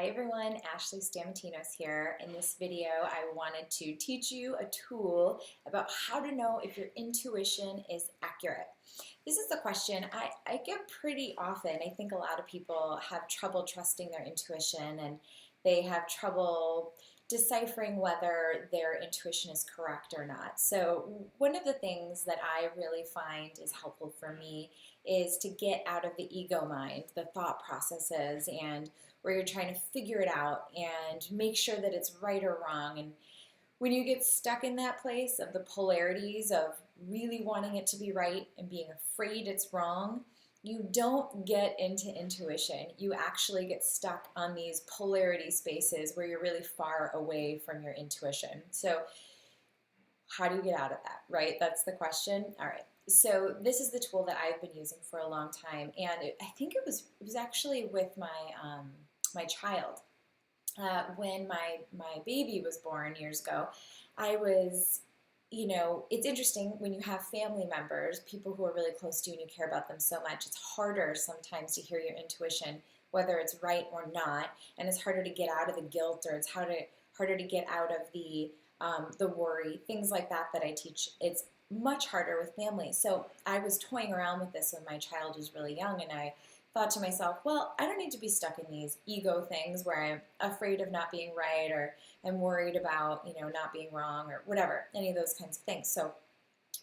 Hi everyone, Ashley Stamatinos here. In this video, I wanted to teach you a tool about how to know if your intuition is accurate. This is a question I get pretty often. I think a lot of people have trouble trusting their intuition and they have trouble deciphering whether their intuition is correct or not. So one of the things that I really find is helpful for me is to get out of the ego mind, the thought processes, and where you're trying to figure it out and make sure that it's right or wrong. And when you get stuck in that place of the polarities of really wanting it to be right and being afraid it's wrong, you don't get into intuition. You actually get stuck on these polarity spaces where you're really far away from your intuition. So how do you get out of that, right? That's the question. All right. So this is the tool that I've been using for a long time, and I think it was actually with my child. When my baby was born years ago, I was, it's interesting when you have family members, people who are really close to you and you care about them so much. It's harder sometimes to hear your intuition, whether it's right or not, and it's harder to get out of the guilt, or it's harder to get out of the worry, things like that I teach. It's much harder with family. So I was toying around with this when my child was really young, and I thought to myself, well, I don't need to be stuck in these ego things where I'm afraid of not being right, or I'm worried about, not being wrong, or whatever, any of those kinds of things. So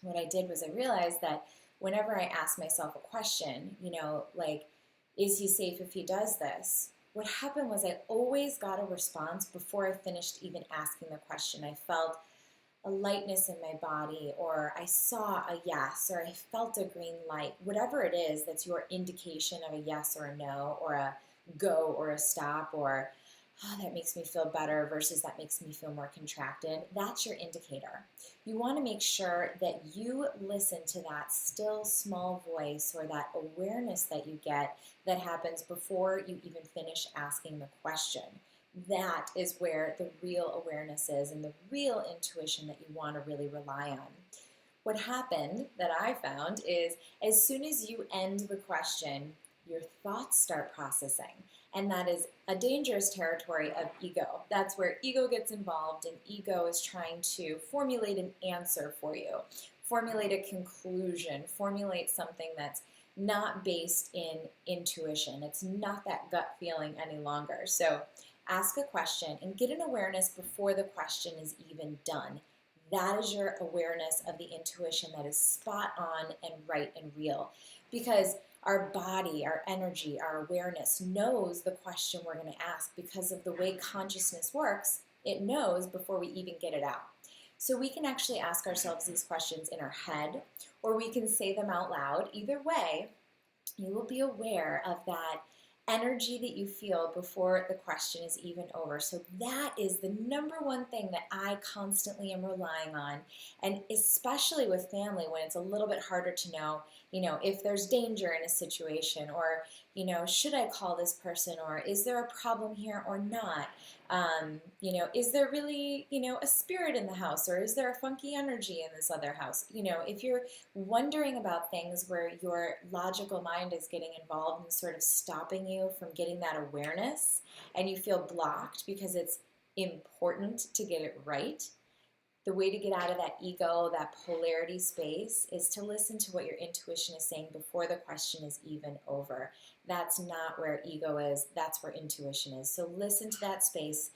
what I did was I realized that whenever I asked myself a question, like, is he safe if he does this? What happened was I always got a response before I finished even asking the question. I felt a lightness in my body, or I saw a yes, or I felt a green light, whatever it is that's your indication of a yes or a no, or a go or a stop, or that makes me feel better versus that makes me feel more contracted. That's your indicator. You want to make sure that you listen to that still small voice, or that awareness that you get that happens before you even finish asking the question. That is where the real awareness is and the real intuition that you want to really rely on. What happened that I found is as soon as you end the question, your thoughts start processing. And that is a dangerous territory of ego. That's where ego gets involved, and ego is trying to formulate an answer for you, formulate a conclusion, formulate something that's not based in intuition. It's not that gut feeling any longer. So ask a question and get an awareness before the question is even done. That is your awareness of the intuition that is spot on and right and real. Because our body, our energy, our awareness knows the question we're going to ask because of the way consciousness works. It knows before we even get it out. So we can actually ask ourselves these questions in our head, or we can say them out loud. Either way, you will be aware of that energy that you feel before the question is even over. So that is the number one thing that I constantly am relying on, and especially with family when it's a little bit harder to know, if there's danger in a situation, or, should I call this person, or is there a problem here or not? Is there really, a spirit in the house, or is there a funky energy in this other house? If you're wondering about things where your logical mind is getting involved and sort of stopping you from getting that awareness, and you feel blocked because it's important to get it right, the way to get out of that ego, that polarity space, is to listen to what your intuition is saying before the question is even over. That's not where ego is, that's where intuition is. So listen to that space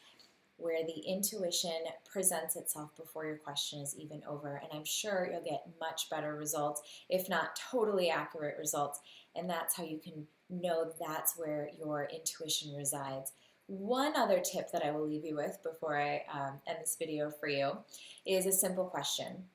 where the intuition presents itself before your question is even over. And I'm sure you'll get much better results, if not totally accurate results. And that's how you can know that's where your intuition resides. One other tip that I will leave you with before I end this video for you is a simple question.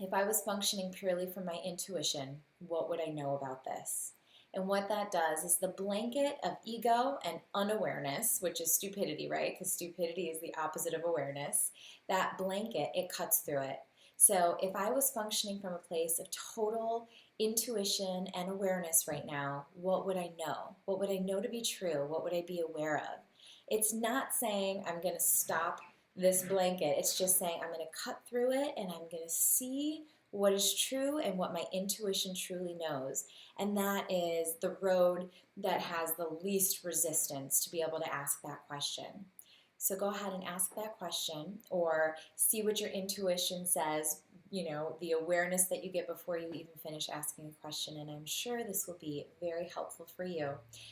If I was functioning purely from my intuition, what would I know about this? And what that does is the blanket of ego and unawareness, which is stupidity, right? Because stupidity is the opposite of awareness. That blanket, it cuts through it. So if I was functioning from a place of total intuition and awareness right now, what would I know? What would I know to be true? What would I be aware of? It's not saying I'm going to stop this blanket. It's just saying I'm going to cut through it, and I'm going to see what is true and what my intuition truly knows. And that is the road that has the least resistance to be able to ask that question. So go ahead and ask that question, or see what your intuition says, the awareness that you get before you even finish asking a question, and I'm sure this will be very helpful for you.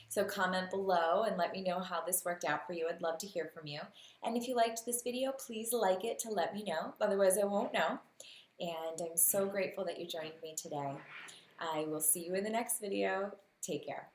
So comment below and let me know how this worked out for you. I'd love to hear from you. And if you liked this video, please like it to let me know, otherwise I won't know. And I'm so grateful that you joined me today. I will see you in the next video. Take care.